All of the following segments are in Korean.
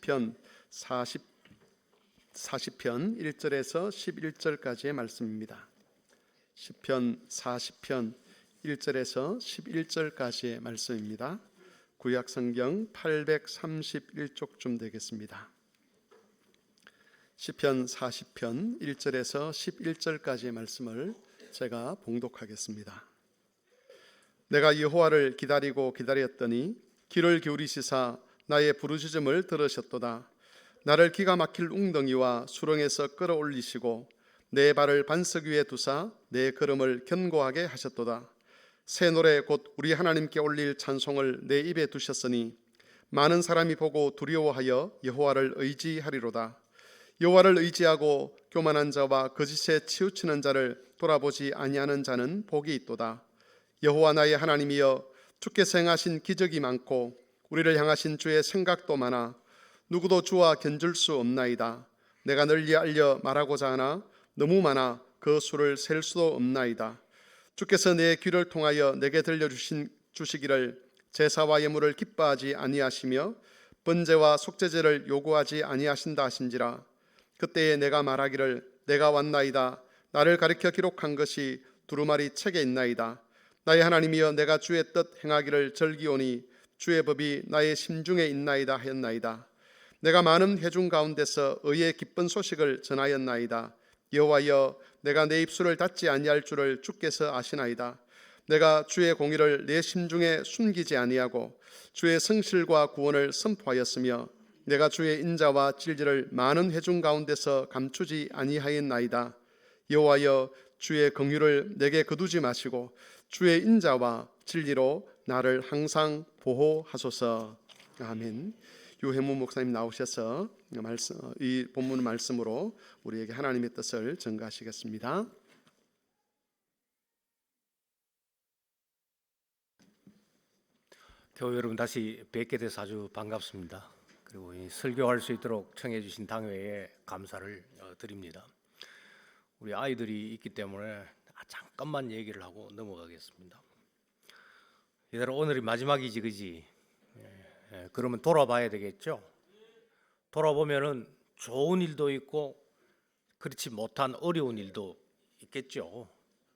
시편 40편 1절에서 11절까지의 말씀입니다. 시편 40편 1절에서 11절까지의 말씀입니다. 구약 성경 831쪽쯤 되겠습니다. 시편 40편 1절에서 11절까지의 말씀을 제가 봉독하겠습니다. 내가 여호와를 기다리고 기다렸더니 귀를 기울이시사 나의 부르짖음을 들으셨도다. 나를 기가 막힐 웅덩이와 수렁에서 끌어올리시고 내 발을 반석 위에 두사 내 걸음을 견고하게 하셨도다. 새 노래 곧 우리 하나님께 올릴 찬송을 내 입에 두셨으니 많은 사람이 보고 두려워하여 여호와를 의지하리로다. 여호와를 의지하고 교만한 자와 거짓에 치우치는 자를 돌아보지 아니하는 자는 복이 있도다. 여호와 나의 하나님이여, 주께서 행하신 기적이 많고 우리를 향하신 주의 생각도 많아 누구도 주와 견줄 수 없나이다. 내가 널리 알려 말하고자 하나 너무 많아 그 수를 셀 수도 없나이다. 주께서 내 귀를 통하여 내게 들려주시기를 제사와 예물을 기뻐하지 아니하시며 번제와 속죄제를 요구하지 아니하신다 하신지라. 그때에 내가 말하기를 내가 왔나이다. 나를 가리켜 기록한 것이 두루마리 책에 있나이다. 나의 하나님이여, 내가 주의 뜻 행하기를 즐기오니 주의 법이 나의 심중에 있나이다 하였나이다. 내가 많은 회중 가운데서 의의 기쁜 소식을 전하였나이다. 여호와여, 내가 내 입술을 닫지 아니할 줄을 주께서 아시나이다. 내가 주의 공의를 내 심중에 숨기지 아니하고 주의 성실과 구원을 선포하였으며 내가 주의 인자와 진리를 많은 회중 가운데서 감추지 아니하였나이다. 여호와여, 주의 긍휼을 내게 거두지 마시고 주의 인자와 진리로 나를 항상 보호하소서. 아멘. 유해무 목사님 나오셔서 이 본문 말씀으로 우리에게 하나님의 뜻을 전가하시겠습니다. 교회 여러분, 다시 뵙게 돼서 아주 반갑습니다. 그리고 설교할 수 있도록 청해 주신 당회에 감사를 드립니다. 우리 아이들이 있기 때문에 잠깐만 얘기를 하고 넘어가겠습니다. 이대로 오늘이 마지막이지, 그지? 그러면 돌아봐야 되겠죠? 돌아보면은 좋은 일도 있고 그렇지 못한 어려운 일도 있겠죠.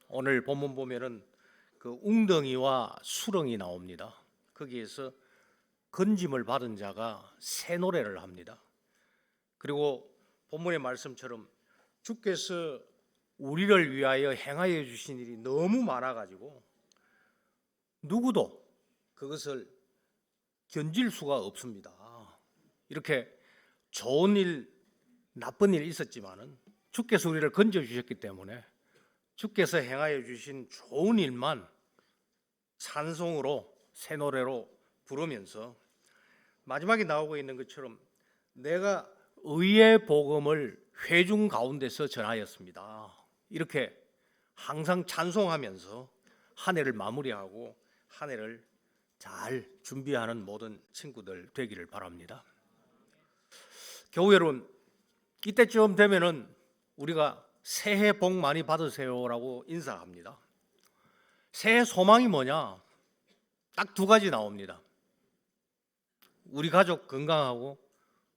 오늘 본문 보면은 그 웅덩이와 수렁이 나옵니다. 거기에서 건짐을 받은 자가 새 노래를 합니다. 그리고 본문의 말씀처럼 주께서 우리를 위하여 행하여 주신 일이 너무 많아가지고 누구도 그것을 견딜 수가 없습니다. 이렇게 좋은 일, 나쁜 일이 있었지만은 주께서 우리를 건져주셨기 때문에 주께서 행하여 주신 좋은 일만 찬송으로 새 노래로 부르면서 마지막에 나오고 있는 것처럼 내가 의의 복음을 회중 가운데서 전하였습니다. 이렇게 항상 찬송하면서 한 해를 마무리하고 한 해를 잘 준비하는 모든 친구들 되기를 바랍니다. 교회 여러분, 이때쯤 되면은 우리가 새해 복 많이 받으세요라고 인사합니다. 새해 소망이 뭐냐? 딱 두 가지 나옵니다. 우리 가족 건강하고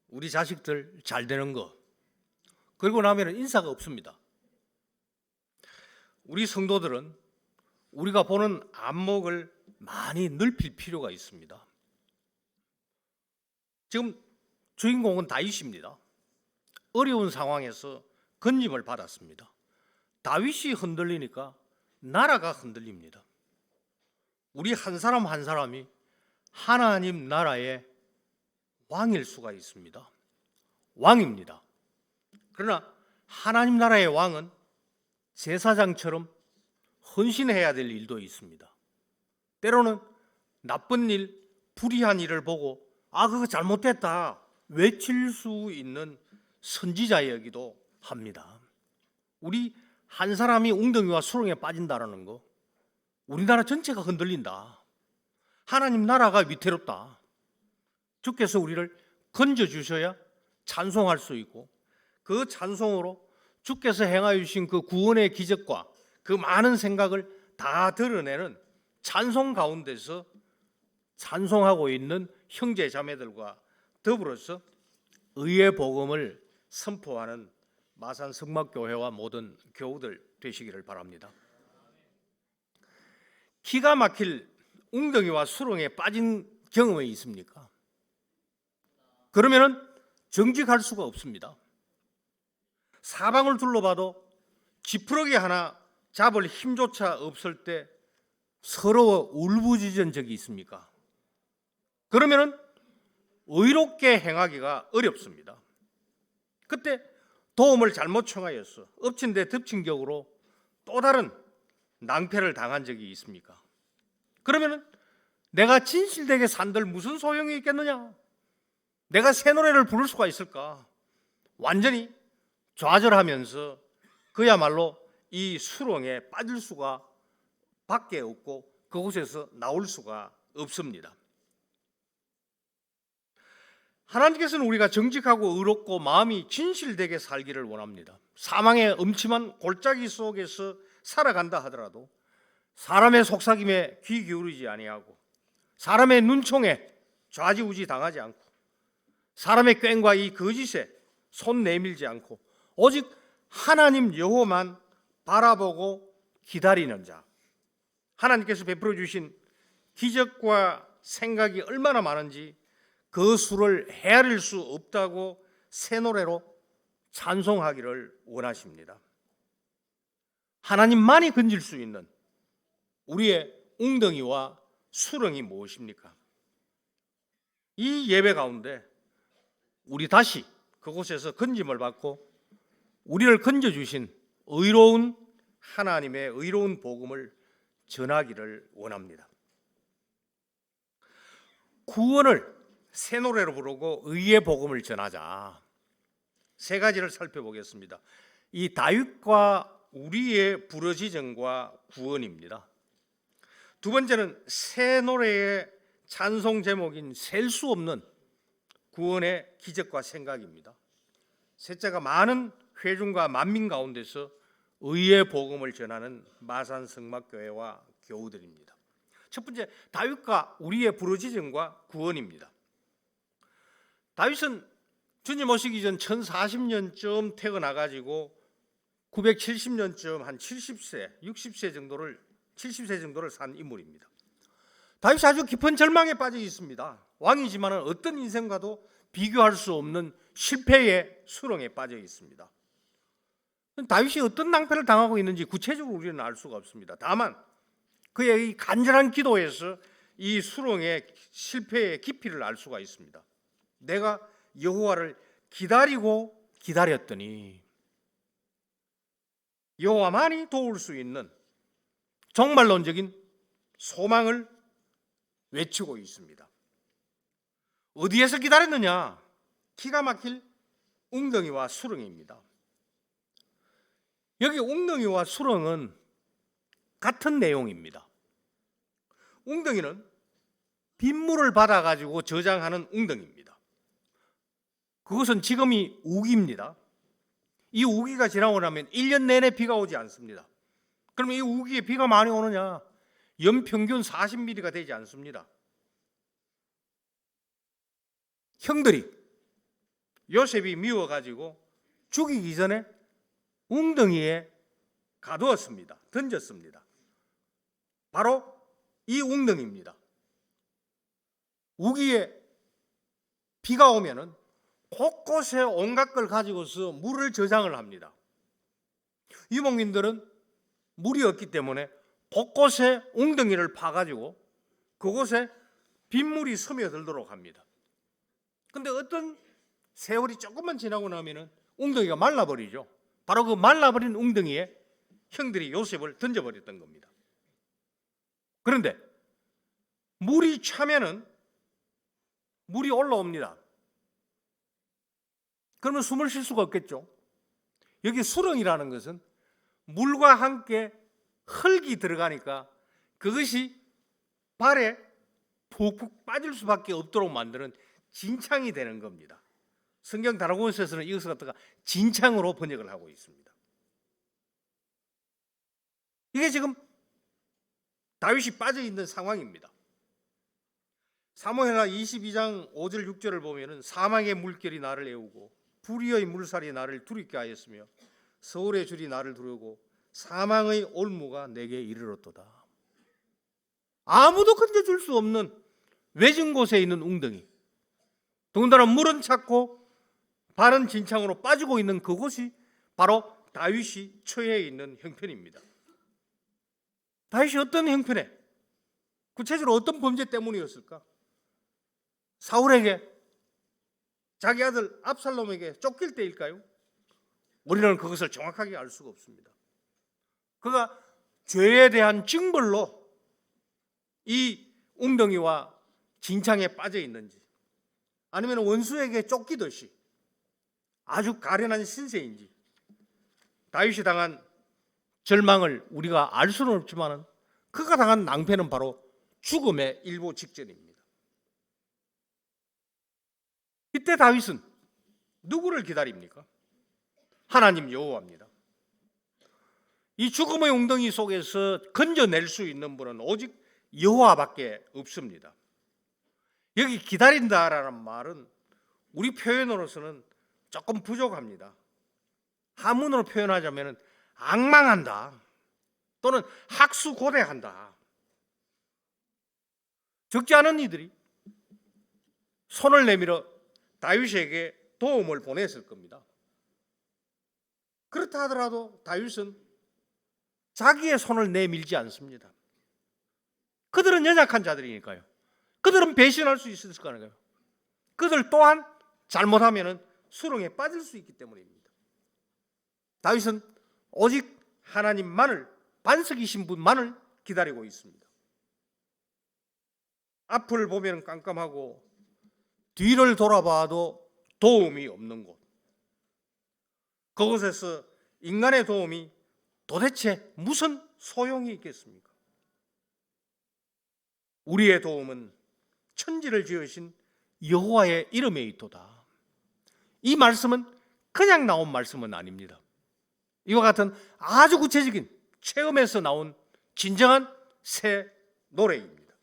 우리 자식들 잘 되는 거. 그리고 나면은 인사가 없습니다. 우리 성도들은 우리가 보는 안목을 많이 넓힐 필요가 있습니다. 지금 주인공은 다윗입니다. 어려운 상황에서 건짐을 받았습니다. 다윗이 흔들리니까 나라가 흔들립니다. 우리 한 사람 한 사람이 하나님 나라의 왕일 수가 있습니다. 왕입니다. 그러나 하나님 나라의 왕은 제사장처럼 헌신해야 될 일도 있습니다. 때로는 나쁜 일, 불의한 일을 보고 그거 잘못됐다 외칠 수 있는 선지자이기도 합니다. 우리 한 사람이 웅덩이와 수렁에 빠진다라는 거, 우리나라 전체가 흔들린다. 하나님 나라가 위태롭다. 주께서 우리를 건져주셔야 찬송할 수 있고 그 찬송으로 주께서 행하여 주신 그 구원의 기적과 그 많은 생각을 다 드러내는 찬송 가운데서 찬송하고 있는 형제 자매들과 더불어서 의의 복음을 선포하는 마산 성막교회와 모든 교우들 되시기를 바랍니다. 기가 막힐 웅덩이와 수렁에 빠진 경험이 있습니까? 그러면은 정직할 수가 없습니다. 사방을 둘러봐도 지푸러기 하나 잡을 힘조차 없을 때 서러워 울부짖은 적이 있습니까? 그러면은 의롭게 행하기가 어렵습니다. 그때 도움을 잘못 청하여서 엎친 데 덮친 격으로 또 다른 낭패를 당한 적이 있습니까? 그러면은 내가 진실되게 산들 무슨 소용이 있겠느냐? 내가 새 노래를 부를 수가 있을까? 완전히 좌절하면서 그야말로 이 수렁에 빠질 수가 밖에 없고 그곳에서 나올 수가 없습니다. 하나님께서는 우리가 정직하고 의롭고 마음이 진실되게 살기를 원합니다. 사망의 음침한 골짜기 속에서 살아간다 하더라도 사람의 속삭임에 귀 기울이지 아니하고 사람의 눈총에 좌지우지 당하지 않고 사람의 꽹과 이 거짓에 손 내밀지 않고 오직 하나님 여호와만 바라보고 기다리는 자, 하나님께서 베풀어 주신 기적과 생각이 얼마나 많은지 그 수를 헤아릴 수 없다고 새 노래로 찬송하기를 원하십니다. 하나님만이 건질 수 있는 우리의 웅덩이와 수렁이 무엇입니까? 이 예배 가운데 우리 다시 그곳에서 건짐을 받고 우리를 건져주신 의로운 하나님의 의로운 복음을 전하기를 원합니다. 구원을 새 노래로 부르고 의의 복음을 전하자. 세 가지를 살펴보겠습니다. 이 다윗과 우리의 부르짖음과 구원입니다. 두 번째는 새 노래의 찬송 제목인 셀 수 없는 구원의 기적과 생각입니다. 셋째가 많은 회중과 만민 가운데서 의의 복음을 전하는 마산 성막교회와 교우들입니다. 첫 번째, 다윗과 우리의 부르짖음과 구원입니다. 다윗은 주님 오시기 전 1040년쯤 태어나가지고 970년쯤 한 70세, 60세 정도를 70세 정도를 산 인물입니다. 다윗이 아주 깊은 절망에 빠져 있습니다. 왕이지만 어떤 인생과도 비교할 수 없는 실패의 수렁에 빠져 있습니다. 다윗이 어떤 낭패를 당하고 있는지 구체적으로 우리는 알 수가 없습니다. 다만 그의 이 간절한 기도에서 이 수렁의 실패의 깊이를 알 수가 있습니다. 내가 여호와를 기다리고 기다렸더니 여호와만이 도울 수 있는 종말론적인 소망을 외치고 있습니다. 어디에서 기다렸느냐? 기가 막힐 웅덩이와 수렁입니다. 여기 웅덩이와 수렁은 같은 내용입니다. 웅덩이는 빗물을 받아가지고 저장하는 웅덩이입니다. 그것은 지금이 우기입니다. 이 우기가 지나고 나면 1년 내내 비가 오지 않습니다. 그러면 이 우기에 비가 많이 오느냐? 연평균 40mm가 되지 않습니다. 형들이 요셉이 미워가지고 죽이기 전에 웅덩이에 가두었습니다. 던졌습니다. 바로 이 웅덩이입니다. 우기에 비가 오면은 곳곳에 온갖 걸 가지고서 물을 저장을 합니다. 유목민들은 물이 없기 때문에 곳곳에 웅덩이를 파가지고 그곳에 빗물이 스며들도록 합니다. 근데 어떤 세월이 조금만 지나고 나면은 웅덩이가 말라버리죠. 바로 그 말라버린 웅덩이에 형들이 요셉을 던져버렸던 겁니다. 그런데 물이 차면은 물이 올라옵니다. 그러면 숨을 쉴 수가 없겠죠. 여기 수렁이라는 것은 물과 함께 흙이 들어가니까 그것이 발에 푹푹 빠질 수밖에 없도록 만드는 진창이 되는 겁니다. 성경 다른 곳에서는 이것을 갖다가 진창으로 번역을 하고 있습니다. 이게 지금 다윗이 빠져 있는 상황입니다. 사무엘하 22장 5절 6절을 보면은 사망의 물결이 나를 애우고 불의의 물살이 나를 두렵게 하였으며 서울의 줄이 나를 두르고 사망의 올무가 내게 이르렀도다. 아무도 건져줄 수 없는 외진 곳에 있는 웅덩이, 더군다나 물은 찼고 발은 진창으로 빠지고 있는 그곳이 바로 다윗이 처해 있는 형편입니다. 다윗이 어떤 형편에, 구체적으로 어떤 범죄 때문이었을까? 사울에게, 자기 아들 압살롬에게 쫓길 때일까요? 우리는 그것을 정확하게 알 수가 없습니다. 그가 죄에 대한 징벌로 이 웅덩이와 진창에 빠져 있는지, 아니면 원수에게 쫓기듯이 아주 가련한 신세인지, 다윗이 당한 절망을 우리가 알 수는 없지만 그가 당한 낭패는 바로 죽음의 일보 직전입니다. 이때 다윗은 누구를 기다립니까? 하나님 여호와입니다. 이 죽음의 웅덩이 속에서 건져낼 수 있는 분은 오직 여호와밖에 없습니다. 여기 기다린다라는 말은 우리 표현으로서는 조금 부족합니다. 한문으로 표현하자면 앙망한다 또는 학수고대한다. 적지 않은 이들이 손을 내밀어 다윗에게 도움을 보냈을 겁니다. 그렇다 하더라도 다윗은 자기의 손을 내밀지 않습니다. 그들은 연약한 자들이니까요. 그들은 배신할 수 있을 거니까요. 그들 또한 잘못하면 수렁에 빠질 수 있기 때문입니다. 다윗은 오직 하나님만을, 반석이신 분만을 기다리고 있습니다. 앞을 보면 깜깜하고 뒤를 돌아봐도 도움이 없는 곳, 그곳에서 인간의 도움이 도대체 무슨 소용이 있겠습니까? 우리의 도움은 천지를 지으신 여호와의 이름에 있도다. 이 말씀은 그냥 나온 말씀은 아닙니다. 이와 같은 아주 구체적인 체험에서 나온 진정한 새 노래입니다.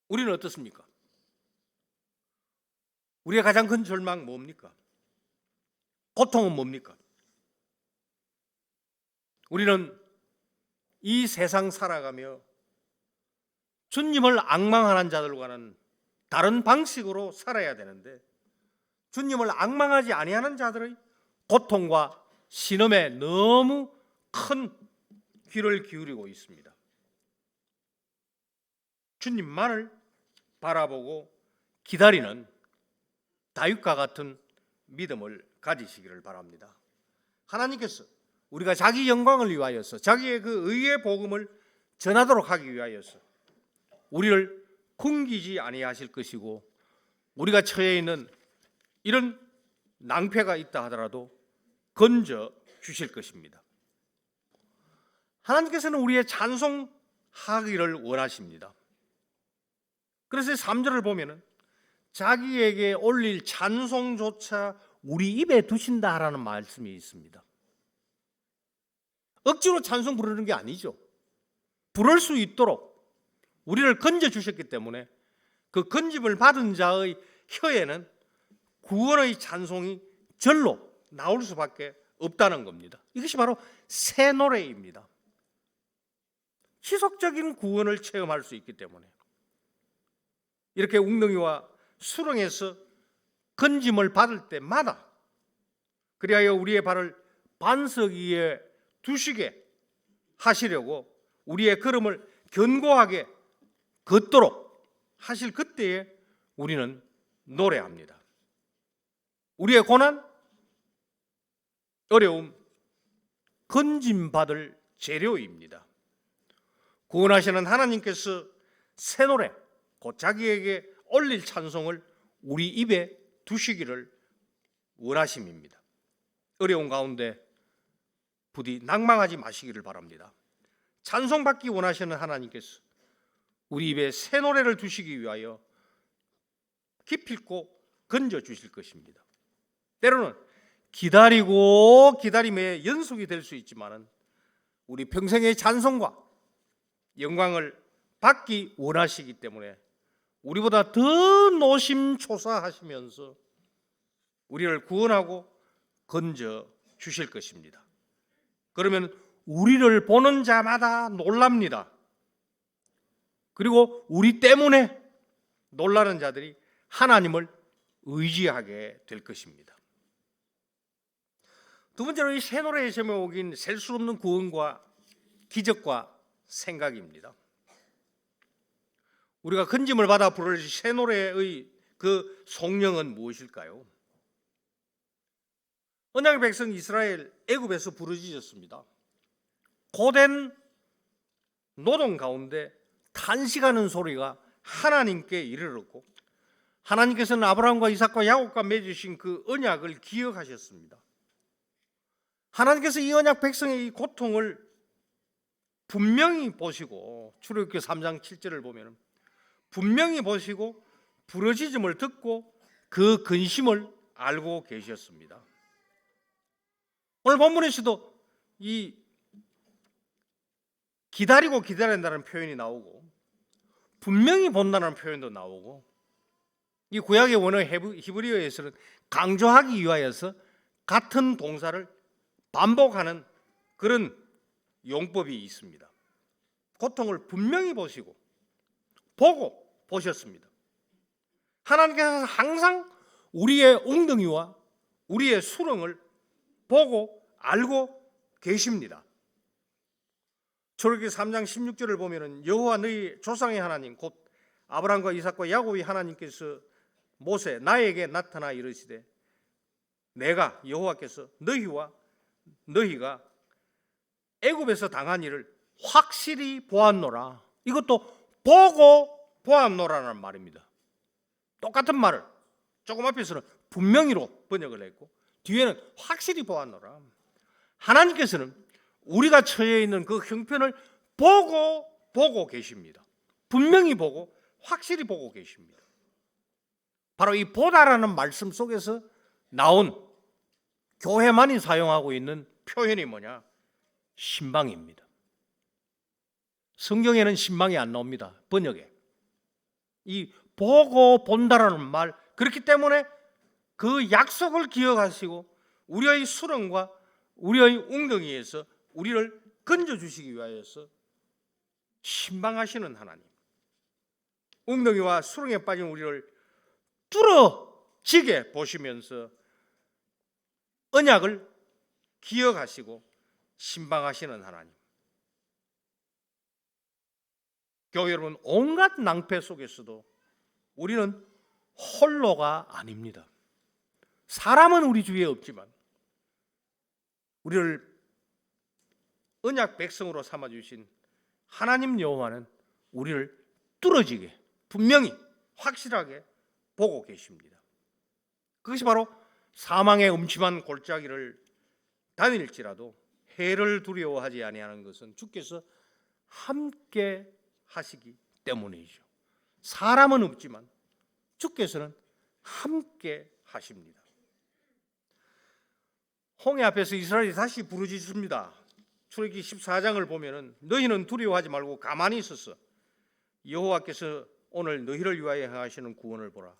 우리는 어떻습니까? 우리의 가장 큰 절망 뭡니까? 고통은 뭡니까? 우리는 이 세상 살아가며 주님을 앙망하는 자들과는 다른 방식으로 살아야 되는데, 주님을 앙망하지 아니하는 자들의 고통과 신음에 너무 큰 귀를 기울이고 있습니다. 주님만을 바라보고 기다리는 다윗과 같은 믿음을 가지시기를 바랍니다. 하나님께서 우리가 자기 영광을 위하여서, 자기의 그 의의 복음을 전하도록 하기 위하여서 우리를 굶기지 아니하실 것이고, 우리가 처해 있는 이런 낭패가 있다 하더라도 건져 주실 것입니다. 하나님께서는 우리의 찬송하기를 원하십니다. 그래서 3절을 보면은 자기에게 올릴 찬송조차 우리 입에 두신다라는 말씀이 있습니다. 억지로 찬송 부르는 게 아니죠. 부를 수 있도록 우리를 건져 주셨기 때문에 그 건짐을 받은 자의 혀에는 구원의 찬송이 절로 나올 수밖에 없다는 겁니다. 이것이 바로 새 노래입니다. 지속적인 구원을 체험할 수 있기 때문에 이렇게 웅덩이와 수렁에서 건짐을 받을 때마다 그리하여 우리의 발을 반석 위에 두시게 하시려고 우리의 걸음을 견고하게 걷도록 하실 그때에 우리는 노래합니다. 우리의 고난, 어려움, 건짐받을 재료입니다. 구원하시는 하나님께서 새 노래, 곧 자기에게 올릴 찬송을 우리 입에 두시기를 원하심입니다. 어려운 가운데 부디 낭망하지 마시기를 바랍니다. 찬송받기 원하시는 하나님께서 우리 입에 새 노래를 두시기 위하여 기필코 건져 주실 것입니다. 때로는 기다리고 기다림의 연속이 될 수 있지만 우리 평생의 찬송과 영광을 받기 원하시기 때문에 우리보다 더 노심초사하시면서 우리를 구원하고 건져 주실 것입니다. 그러면 우리를 보는 자마다 놀랍니다. 그리고 우리 때문에 놀라는 자들이 하나님을 의지하게 될 것입니다. 두 번째로 이 새 노래의 제목인 셀 수 없는 구원과 기적과 생각입니다. 우리가 건짐을 받아 부를 새 노래의 그 송명은 무엇일까요? 언약의 백성 이스라엘 애굽에서 부르짖었습니다. 고된 노동 가운데 탄식하는 소리가 하나님께 이르렀고 하나님께서는 아브라함과 이삭과 야곱과 맺으신 그 언약을 기억하셨습니다. 하나님께서 이 언약 백성의 이 고통을 분명히 보시고 출애굽기 3장 7절을 보면 분명히 보시고 부르짖음을 듣고 그 근심을 알고 계셨습니다. 오늘 본문에서도 이 기다리고 기다린다는 표현이 나오고 분명히 본다는 표현도 나오고 이 구약의 원어 히브리어에서는 강조하기 위하여서 같은 동사를 반복하는 그런 용법이 있습니다. 고통을 분명히 보시고 보고 보셨습니다. 하나님께서 항상 우리의 웅덩이와 우리의 수렁을 보고 알고 계십니다. 출애굽기 3장 16절을 보면은 여호와 너희 조상의 하나님 곧 아브라함과 이삭과 야곱의 하나님께서 모세 나에게 나타나 이르시되 내가 여호와께서 너희가 애굽에서 당한 일을 확실히 보았노라. 이것도 보고 보았노라는 말입니다. 똑같은 말을 조금 앞에서는 분명히로 번역을 했고 뒤에는 확실히 보았노라. 하나님께서는 우리가 처해 있는 그 형편을 보고 계십니다. 분명히 보고 확실히 보고 계십니다. 바로 이 보다라는 말씀 속에서 나온 교회만이 사용하고 있는 표현이 뭐냐? 신방입니다. 성경에는 신방이 안 나옵니다. 번역에. 이 보고 본다라는 말, 그렇기 때문에 그 약속을 기억하시고 우리의 수렁과 우리의 웅덩이에서 우리를 건져주시기 위하여서 신방하시는 하나님, 웅덩이와 수렁에 빠진 우리를 뚫어지게 보시면서 언약을 기억하시고 신방하시는 하나님. 교회 여러분, 온갖 낭패 속에서도 우리는 홀로가 아닙니다. 사람은 우리 주위에 없지만 우리를 언약 백성으로 삼아주신 하나님 여호와는 우리를 뚫어지게 분명히 확실하게 보고 계십니다. 그것이 바로 사망의 음침한 골짜기를 다닐지라도 해를 두려워하지 아니하는 것은 주께서 함께 하시기 때문이죠. 사람은 없지만 주께서는 함께 하십니다. 홍해 앞에서 이스라엘이 다시 부르짖습니다. 출애굽기 14장을 보면은 너희는 두려워하지 말고 가만히 있어서 여호와께서 오늘 너희를 위하여 행하시는 구원을 보라.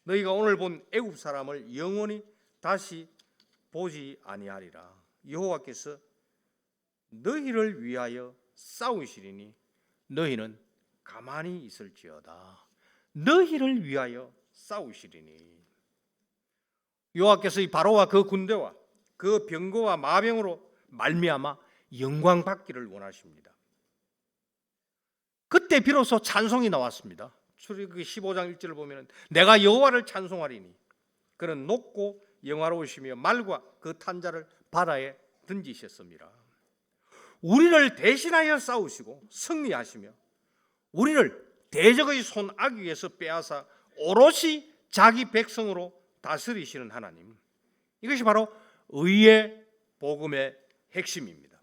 너희가 오늘 본 애굽 사람을 영원히 다시 보지 아니하리라. 여호와께서 너희를 위하여 싸우시리니 너희는 가만히 있을지어다. 너희를 위하여 싸우시리니. 여호와께서 이 바로와 그 군대와 그 병거와 마병으로 말미암아 영광 받기를 원하십니다. 그때 비로소 찬송이 나왔습니다. 출애굽기 15장 1절을 보면 내가 여호와를 찬송하리니 그는 높고 영화로우시며 말과 그 탄자를 바다에 던지셨습니다. 우리를 대신하여 싸우시고 승리하시며 우리를 대적의 손 악위에서 빼앗아 오롯이 자기 백성으로 다스리시는 하나님. 이것이 바로 의의 복음의 핵심입니다.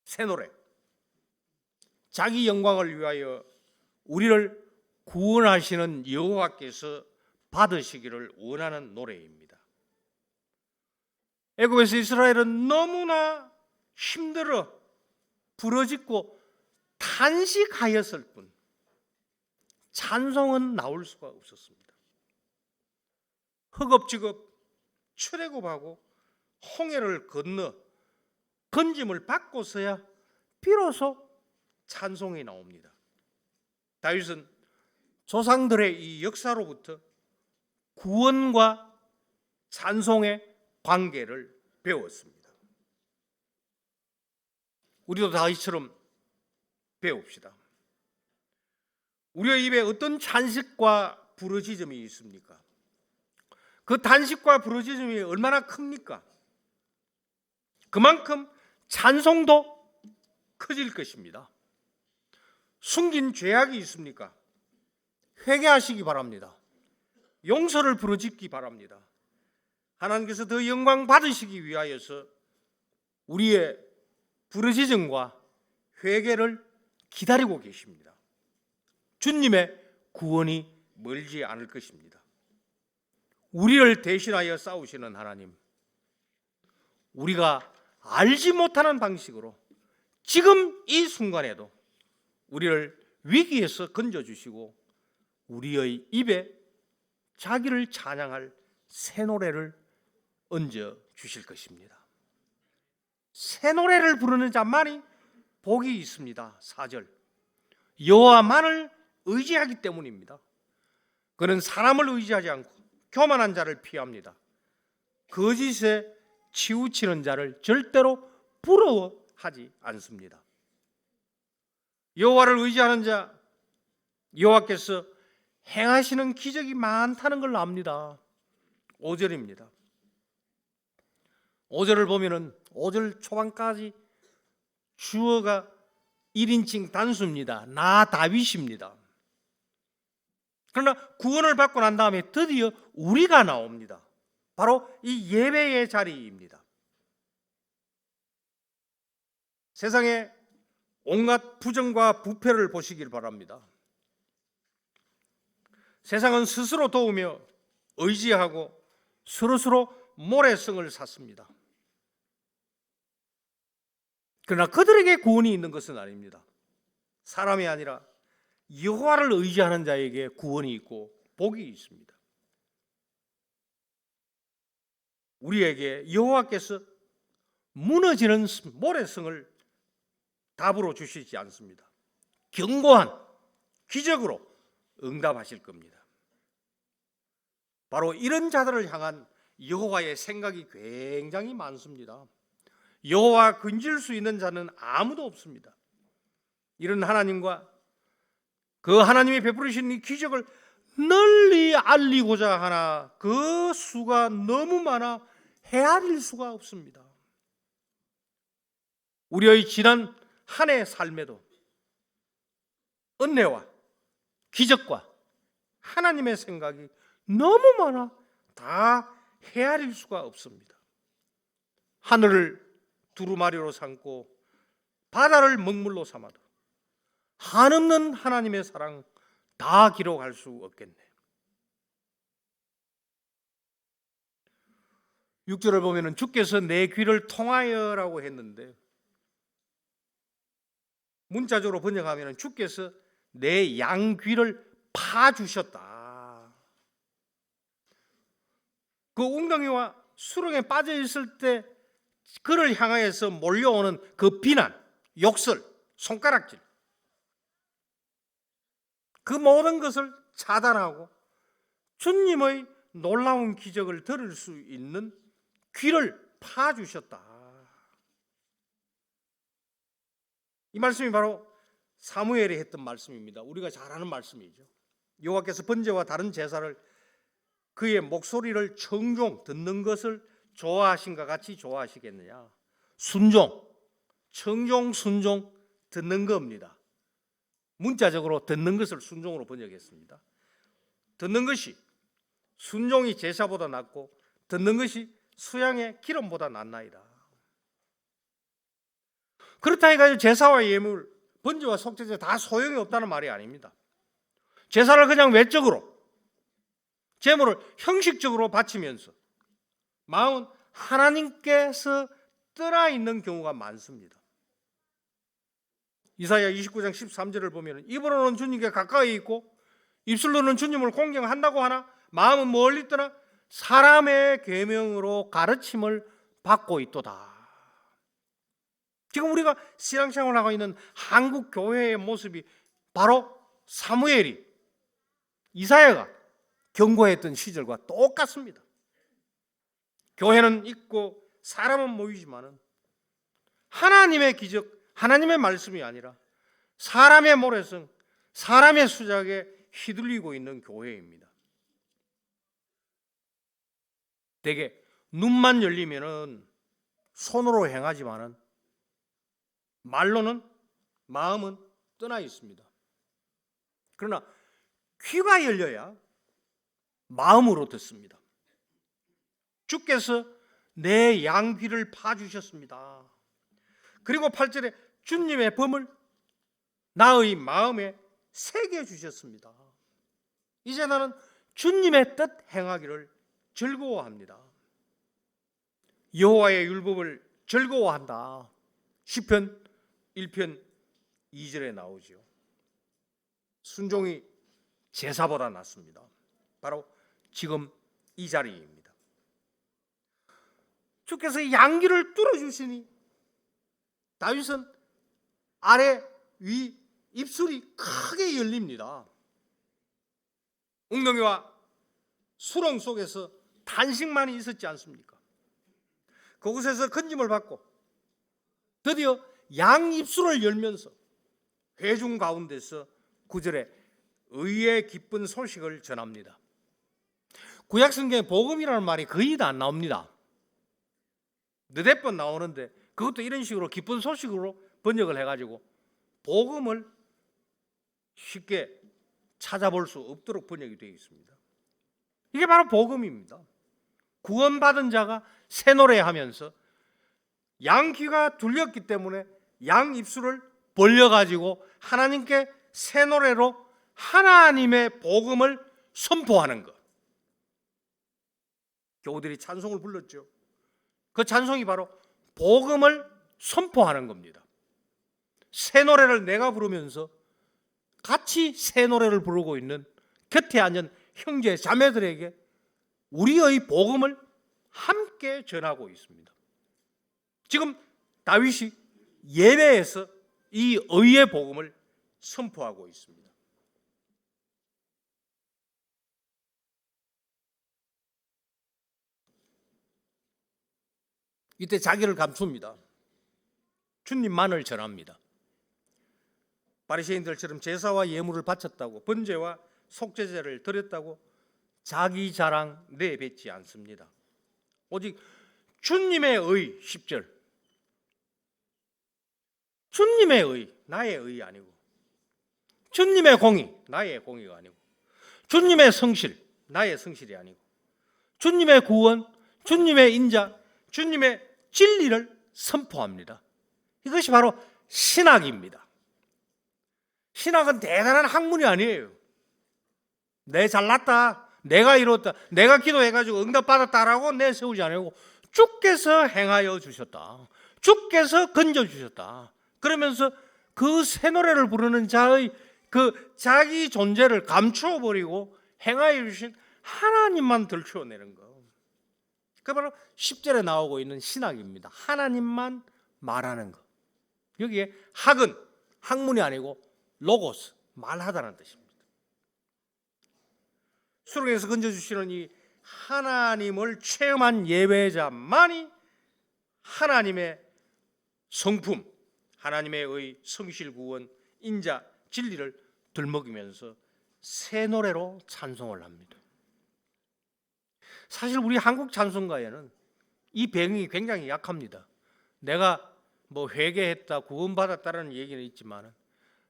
새 노래, 자기 영광을 위하여 우리를 구원하시는 여호와께서 받으시기를 원하는 노래입니다. 애굽에서 이스라엘은 너무나 힘들어 부러짓고 탄식하였을 뿐 찬송은 나올 수가 없었습니다. 허겁지겁 출애굽하고 홍해를 건너 건짐을 받고서야 비로소 찬송이 나옵니다. 다윗은 조상들의 이 역사로부터 구원과 찬송의 관계를 배웠습니다. 우리도 다윗처럼 배웁시다. 우리의 입에 어떤 탄식과 부르짖음이 있습니까? 그 탄식과 부르짖음이 얼마나 큽니까? 그만큼 찬송도 커질 것입니다. 숨긴 죄악이 있습니까? 회개하시기 바랍니다. 용서를 부르짖기 바랍니다. 하나님께서 더 영광 받으시기 위하여서 우리의 부르짖음과 회개를 기다리고 계십니다. 주님의 구원이 멀지 않을 것입니다. 우리를 대신하여 싸우시는 하나님, 우리가 알지 못하는 방식으로 지금 이 순간에도 우리를 위기에서 건져주시고 우리의 입에 자기를 찬양할 새 노래를 얹어 주실 것입니다. 새 노래를 부르는 자만이 복이 있습니다. 4절, 여호와만을 의지하기 때문입니다. 그는 사람을 의지하지 않고 교만한 자를 피합니다. 거짓에 치우치는 자를 절대로 부러워하지 않습니다. 여호와를 의지하는 자, 여호와께서 행하시는 기적이 많다는 걸 압니다. 5절입니다. 5절을 보면은 5절 초반까지 주어가 1인칭 단수입니다. 나 다윗입니다. 그러나 구원을 받고 난 다음에 드디어 우리가 나옵니다. 바로 이 예배의 자리입니다. 세상에 온갖 부정과 부패를 보시길 바랍니다. 세상은 스스로 도우며 의지하고 서로서로 모래성을 샀습니다. 그러나 그들에게 구원이 있는 것은 아닙니다. 사람이 아니라 여호와를 의지하는 자에게 구원이 있고 복이 있습니다. 우리에게 여호와께서 무너지는 모래성을 답으로 주시지 않습니다. 견고한 기적으로 응답하실 겁니다. 바로 이런 자들을 향한 여호와의 생각이 굉장히 많습니다. 여호와 근질 수 있는 자는 아무도 없습니다. 이런 하나님과 그 하나님이 베푸시는 이 기적을 널리 알리고자 하나 그 수가 너무 많아 헤아릴 수가 없습니다. 우리의 지난 한 해 삶에도 은혜와 기적과 하나님의 생각이 너무 많아 다 헤아릴 수가 없습니다. 하늘을 두루마리로 삼고 바다를 먹물로 삼아도 한없는 하나님의 사랑 다 기록할 수 없겠네. 6절을 보면은 주께서 내 귀를 통하여라고 했는데 문자적으로 번역하면은 주께서 내 양귀를 파주셨다. 그 웅덩이와 수렁에 빠져 있을 때 그를 향하여서 몰려오는 그 비난, 욕설, 손가락질, 그 모든 것을 차단하고 주님의 놀라운 기적을 들을 수 있는 귀를 파주셨다. 이 말씀이 바로 사무엘이 했던 말씀입니다. 우리가 잘 아는 말씀이죠. 여호와께서 번제와 다른 제사를 그의 목소리를 청종 듣는 것을 좋아하신가 같이 좋아하시겠느냐. 순종, 청종, 순종 듣는 겁니다. 문자적으로 듣는 것을 순종으로 번역했습니다. 듣는 것이 순종이 제사보다 낫고 듣는 것이 수양의 기름보다 낫나이다. 그렇다 해가지고 제사와 예물, 번제와 속죄제 다 소용이 없다는 말이 아닙니다. 제사를 그냥 외적으로, 제물을 형식적으로 바치면서 마음은 하나님께서 떠나 있는 경우가 많습니다. 이사야 29장 13절을 보면 입으로는 주님께 가까이 있고 입술로는 주님을 공경한다고 하나 마음은 멀리 떠나 사람의 계명으로 가르침을 받고 있도다. 지금 우리가 신앙생활을 하고 있는 한국 교회의 모습이 바로 사무엘이 이사야가 경고했던 시절과 똑같습니다. 교회는 있고 사람은 모이지만은 하나님의 기적, 하나님의 말씀이 아니라 사람의 모래성, 사람의 수작에 휘둘리고 있는 교회입니다. 대개 눈만 열리면은 손으로 행하지만은 말로는 마음은 떠나 있습니다. 그러나 귀가 열려야 마음으로 듣습니다. 주께서 내 양귀를 파주셨습니다. 그리고 8절에 주님의 범을 나의 마음에 새겨 주셨습니다. 이제 나는 주님의 뜻 행하기를 즐거워합니다. 여호와의 율법을 즐거워한다. 시편 1편 2절에 나오죠. 순종이 제사보다 낫습니다. 바로 지금 이 자리입니다. 주께서 양귀를 뚫어주시니 다윗은 아래 위 입술이 크게 열립니다. 웅덩이와 수렁 속에서 탄식만이 있었지 않습니까? 그곳에서 건짐을 받고 드디어 양 입술을 열면서 회중 가운데서 9절에 의의 기쁜 소식을 전합니다. 구약성경에 복음이라는 말이 거의 다 안 나옵니다. 너댓 번 나오는데 그것도 이런 식으로 기쁜 소식으로 번역을 해가지고 복음을 쉽게 찾아볼 수 없도록 번역이 되어 있습니다. 이게 바로 복음입니다. 구원받은 자가 새 노래하면서 양 귀가 둘렸기 때문에 양 입술을 벌려가지고 하나님께 새 노래로 하나님의 복음을 선포하는 것. 교우들이 찬송을 불렀죠. 그 찬송이 바로 복음을 선포하는 겁니다. 새 노래를 내가 부르면서 같이 새 노래를 부르고 있는 곁에 앉은 형제 자매들에게 우리의 복음을 함께 전하고 있습니다. 지금 다윗이 예배에서 이 의의 복음을 선포하고 있습니다. 이때 자기를 감춥니다. 주님만을 전합니다. 바리새인들처럼 제사와 예물을 바쳤다고 번제와 속죄제를 드렸다고 자기 자랑 내뱉지 않습니다. 오직 주님의 의 10절 주님의 의, 나의 의 아니고 주님의 공의, 나의 공의가 아니고 주님의 성실, 나의 성실이 아니고 주님의 구원, 주님의 인자, 주님의 진리를 선포합니다. 이것이 바로 신학입니다. 신학은 대단한 학문이 아니에요. 내 잘났다, 내가 이뤘다, 내가 기도해가지고 응답받았다라고 내세우지 않고 주께서 행하여 주셨다, 주께서 건져주셨다 그러면서 그 새 노래를 부르는 자의 그 자기 존재를 감추어버리고 행하여 주신 하나님만 들추어내는 것. 그 바로 10절에 나오고 있는 신학입니다. 하나님만 말하는 것. 여기에 학은 학문이 아니고 로고스, 말하다는 뜻입니다. 수렁에서 건져주시는 이 하나님을 체험한 예배자만이 하나님의 성품, 하나님의 의, 성실, 구원, 인자, 진리를 들먹이면서 새 노래로 찬송을 합니다. 사실 우리 한국 찬송가에는 이 배경이 굉장히 약합니다. 내가 뭐 회개했다, 구원받았다라는 얘기는 있지만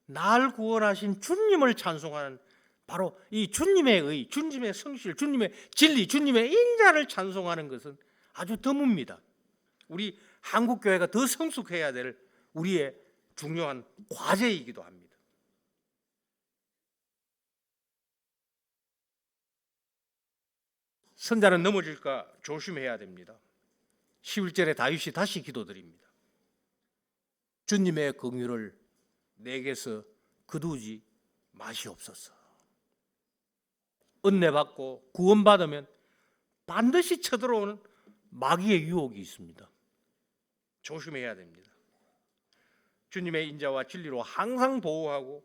날 구원하신 주님을 찬송하는 바로 이 주님의 의, 주님의 성실, 주님의 진리, 주님의 인자를 찬송하는 것은 아주 드뭅니다. 우리 한국 교회가 더 성숙해야 될 우리의 중요한 과제이기도 합니다. 선자는 넘어질까 조심해야 됩니다. 11절에 다윗이 다시 기도드립니다. 주님의 긍휼을 내게서 거두지 마시옵소서. 은혜 받고 구원받으면 반드시 쳐들어오는 마귀의 유혹이 있습니다. 조심해야 됩니다. 주님의 인자와 진리로 항상 보호하고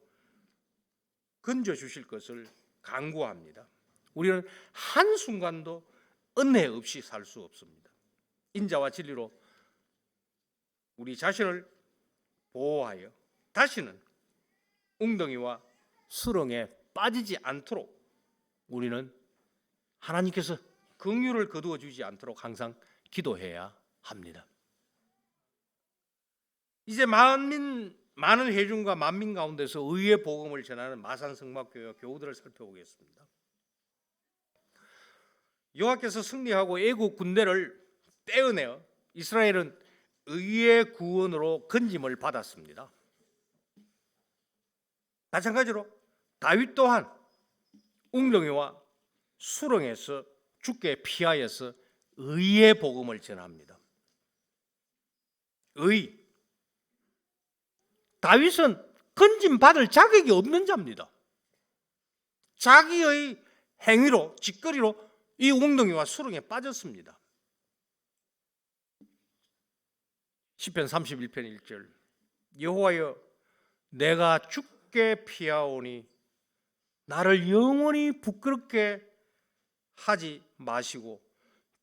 건져 주실 것을 간구합니다. 우리는 한순간도 은혜 없이 살 수 없습니다. 인자와 진리로 우리 자신을 보호하여 다시는 웅덩이와 수렁에 빠지지 않도록 우리는 하나님께서 긍휼을 거두어 주지 않도록 항상 기도해야 합니다. 이제 많은 회중과 만민 가운데서 의의 복음을 전하는 마산 성막교회 교우들을 살펴보겠습니다. 여호와께서 승리하고 애국 군대를 떼어내어 이스라엘은 의의 구원으로 건짐을 받았습니다. 마찬가지로 다윗 또한 웅덩이와 수렁에서 죽게 피하여서 의의 복음을 전합니다. 의. 다윗은 건짐 받을 자격이 없는 자입니다. 자기의 행위로, 짓거리로 이 웅덩이와 수렁에 빠졌습니다. 시편 31편 1절 여호와여 내가 죽게 피하오니 나를 영원히 부끄럽게 하지 마시고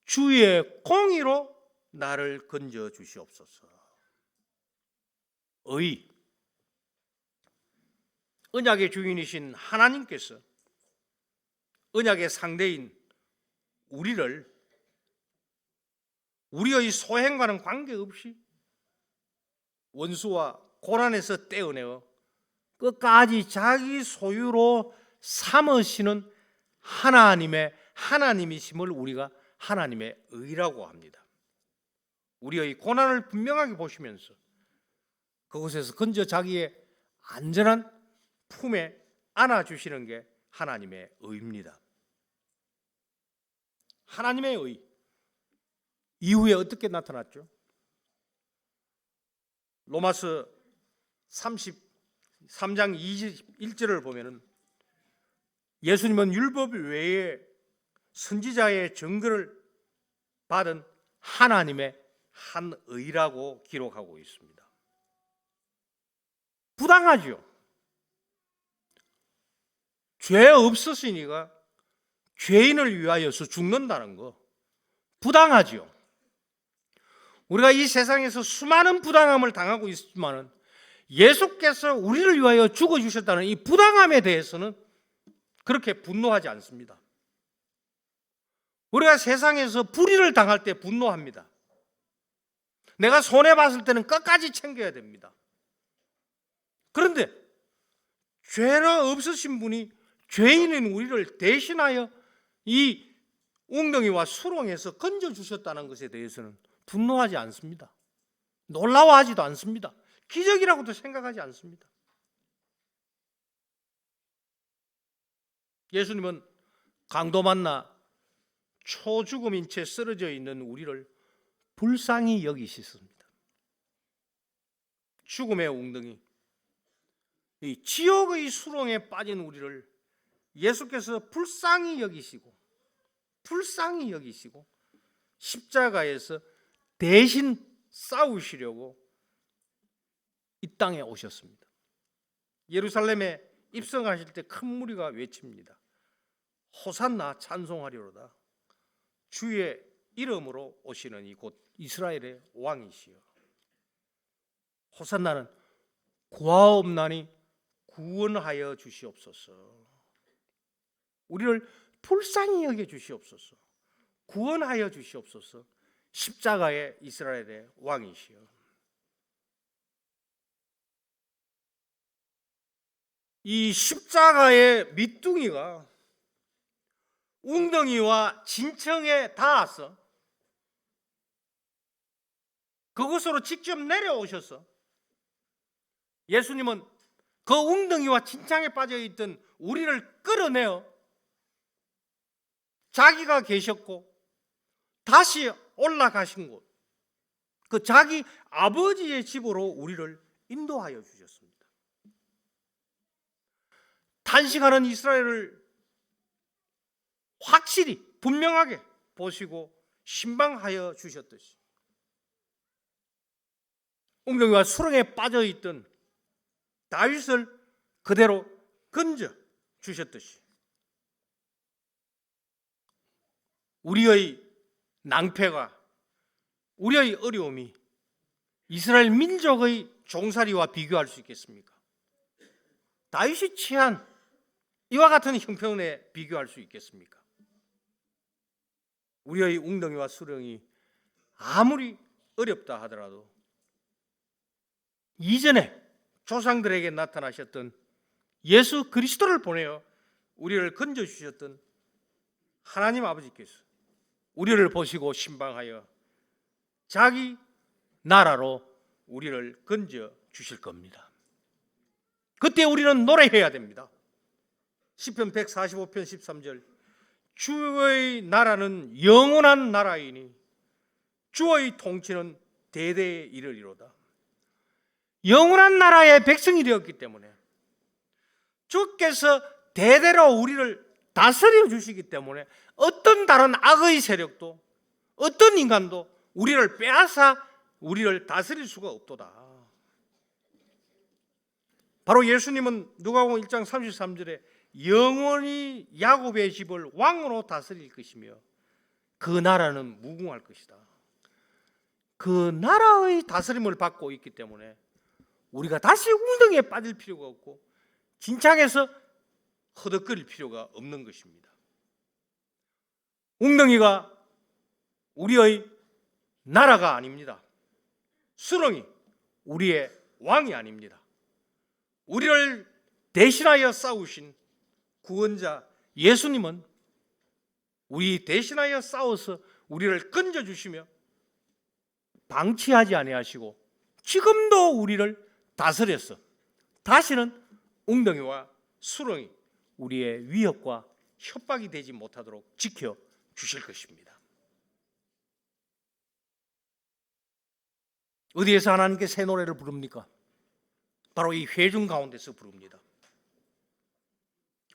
주의 공의로 나를 건져 주시옵소서. 의. 언약의 주인이신 하나님께서 언약의 상대인 우리를 우리의 소행과는 관계없이 원수와 고난에서 떼어내어 끝까지 자기 소유로 삼으시는 하나님이심을 우리가 하나님의 의라고 합니다. 우리의 고난을 분명하게 보시면서 그곳에서 건져 자기의 안전한 품에 안아주시는 게 하나님의 의입니다. 하나님의 의. 이후에 어떻게 나타났죠? 로마서 33장 21절을 보면은 예수님은 율법 외에 선지자의 증거를 받은 하나님의 한 의라고 기록하고 있습니다. 부당하죠. 죄 없으시니까 죄인을 위하여서 죽는다는 거 부당하죠. 우리가 이 세상에서 수많은 부당함을 당하고 있지만 예수께서 우리를 위하여 죽어주셨다는 이 부당함에 대해서는 그렇게 분노하지 않습니다. 우리가 세상에서 불의를 당할 때 분노합니다. 내가 손해봤을 때는 끝까지 챙겨야 됩니다. 그런데 죄를 없으신 분이 죄인인 우리를 대신하여 이 웅덩이와 수렁에서 건져주셨다는 것에 대해서는 분노하지 않습니다. 놀라워하지도 않습니다. 기적이라고도 생각하지 않습니다. 예수님은 강도 만나 초죽음인 채 쓰러져 있는 우리를 불쌍히 여기셨습니다. 죽음의 웅덩이, 이 지옥의 수렁에 빠진 우리를 예수께서 불쌍히 여기시고 십자가에서 대신 싸우시려고 이 땅에 오셨습니다. 예루살렘에 입성하실 때 큰 무리가 외칩니다. 호산나 찬송하리로다. 주의 이름으로 오시는 이곳 이스라엘의 왕이시여. 호산나는 구하옵나니 구원하여 주시옵소서. 우리를 불쌍히 여겨 주시옵소서. 구원하여 주시옵소서. 십자가의 이스라엘의 왕이시여. 이 십자가의 밑둥이가 웅덩이와 진청에 닿아서 그곳으로 직접 내려오셔서 예수님은 그 웅덩이와 진창에 빠져있던 우리를 끌어내어 자기가 계셨고 다시 올라가신 곳, 그 자기 아버지의 집으로 우리를 인도하여 주셨습니다. 탄식하는 이스라엘을 확실히 분명하게 보시고 신방하여 주셨듯이 웅덩이와 수렁에 빠져있던 다윗을 그대로 건져 주셨듯이 우리의 낭패가, 우리의 어려움이 이스라엘 민족의 종살이와 비교할 수 있겠습니까? 다윗이 취한 이와 같은 형편에 비교할 수 있겠습니까? 우리의 웅덩이와 수렁이 아무리 어렵다 하더라도 이전에 조상들에게 나타나셨던 예수 그리스도를 보내어 우리를 건져주셨던 하나님 아버지께서 우리를 보시고 신방하여 자기 나라로 우리를 건져주실 겁니다. 그때 우리는 노래해야 됩니다. 시편 145편 13절 주의 나라는 영원한 나라이니 주의 통치는 대대에 이르리로다. 영원한 나라의 백성이 되었기 때문에 주께서 대대로 우리를 다스려 주시기 때문에 어떤 다른 악의 세력도 어떤 인간도 우리를 빼앗아 우리를 다스릴 수가 없도다. 바로 예수님은 누가복음 1장 33절에 영원히 야곱의 집을 왕으로 다스릴 것이며 그 나라는 무궁할 것이다. 그 나라의 다스림을 받고 있기 때문에 우리가 다시 웅덩이에 빠질 필요가 없고 진창에서 허덕거릴 필요가 없는 것입니다. 웅덩이가 우리의 나라가 아닙니다. 수렁이 우리의 왕이 아닙니다. 우리를 대신하여 싸우신 구원자 예수님은 우리 대신하여 싸워서 우리를 건져주시며 방치하지 아니하시고 지금도 우리를 다스려서 다시는 웅덩이와 수렁이 우리의 위협과 협박이 되지 못하도록 지켜주실 것입니다. 어디에서 하나님께 새 노래를 부릅니까? 바로 이 회중 가운데서 부릅니다.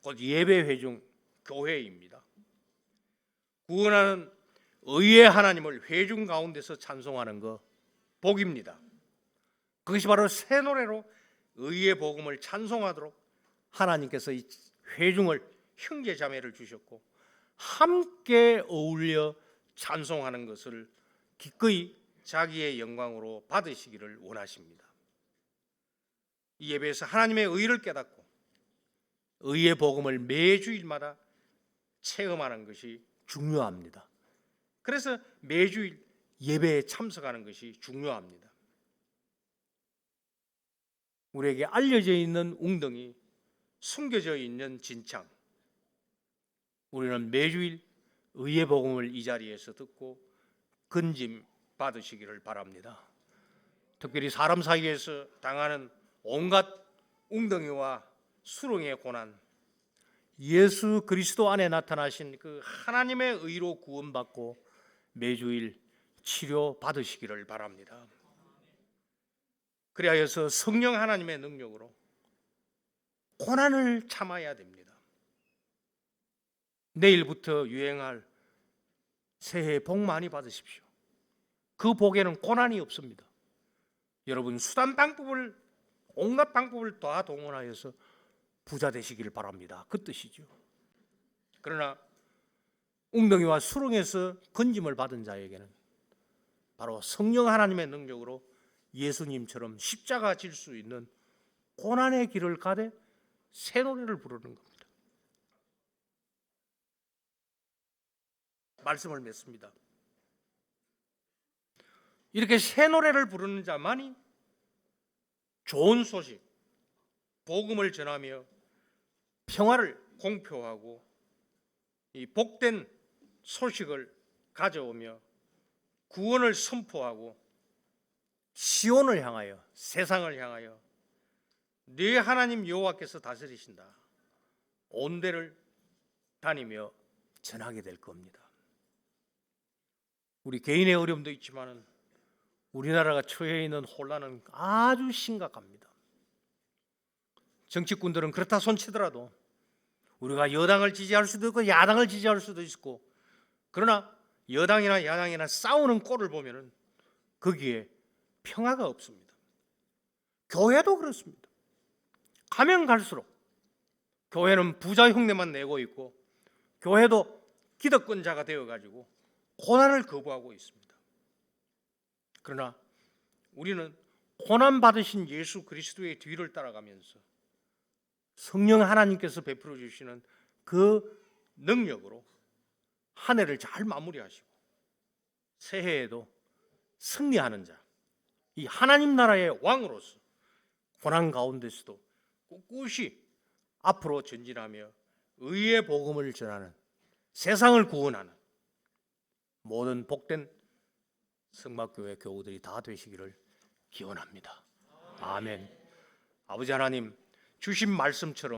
곧 예배 회중 교회입니다. 구원하는 의의 하나님을 회중 가운데서 찬송하는 것 복입니다. 그것이 바로 새 노래로 의의 복음을 찬송하도록 하나님께서 이 회중을 형제 자매를 주셨고 함께 어울려 찬송하는 것을 기꺼이 자기의 영광으로 받으시기를 원하십니다. 이 예배에서 하나님의 의를 깨닫고 의의 복음을 매주일마다 체험하는 것이 중요합니다. 그래서 매주일 예배에 참석하는 것이 중요합니다. 우리에게 알려져 있는 웅덩이, 숨겨져 있는 진창, 우리는 매주일 의의 복음을 이 자리에서 듣고 건짐 받으시기를 바랍니다. 특별히 사람 사이에서 당하는 온갖 웅덩이와 수렁의 고난, 예수 그리스도 안에 나타나신 그 하나님의 의로 구원받고 매주일 치료 받으시기를 바랍니다. 그리하여서 성령 하나님의 능력으로 고난을 참아야 됩니다. 내일부터 유행할 새해 복 많이 받으십시오. 그 복에는 고난이 없습니다. 여러분 수단 방법을 온갖 방법을 다 동원하여서 부자 되시기를 바랍니다. 그 뜻이죠. 그러나 웅덩이와 수렁에서 건짐을 받은 자에게는 바로 성령 하나님의 능력으로 예수님처럼 십자가 질 수 있는 고난의 길을 가되 새 노래를 부르는 겁니다. 말씀을 맺습니다. 이렇게 새 노래를 부르는 자만이 좋은 소식, 복음을 전하며 평화를 공표하고 이 복된 소식을 가져오며 구원을 선포하고 시온을 향하여, 세상을 향하여 네 하나님 여호와께서 다스리신다, 온 데를 다니며 전하게 될 겁니다. 우리 개인의 어려움도 있지만 우리나라가 처해 있는 혼란은 아주 심각합니다. 정치꾼들은 그렇다 손치더라도 우리가 여당을 지지할 수도 있고 야당을 지지할 수도 있고, 그러나 여당이나 야당이나 싸우는 꼴을 보면은 거기에 평화가 없습니다. 교회도 그렇습니다. 가면 갈수록 교회는 부자 흉내만 내고 있고, 교회도 기득권자가 되어가지고 고난을 거부하고 있습니다. 그러나 우리는 고난 받으신 예수 그리스도의 뒤를 따라가면서 성령 하나님께서 베풀어 주시는 그 능력으로 한 해를 잘 마무리하시고 새해에도 승리하는 자, 이 하나님 나라의 왕으로서 고난 가운데서도 꿋꿋이 앞으로 전진하며 의의 복음을 전하는, 세상을 구원하는 모든 복된 성막교회 교우들이 다 되시기를 기원합니다. 아멘. 아버지 하나님, 주신 말씀처럼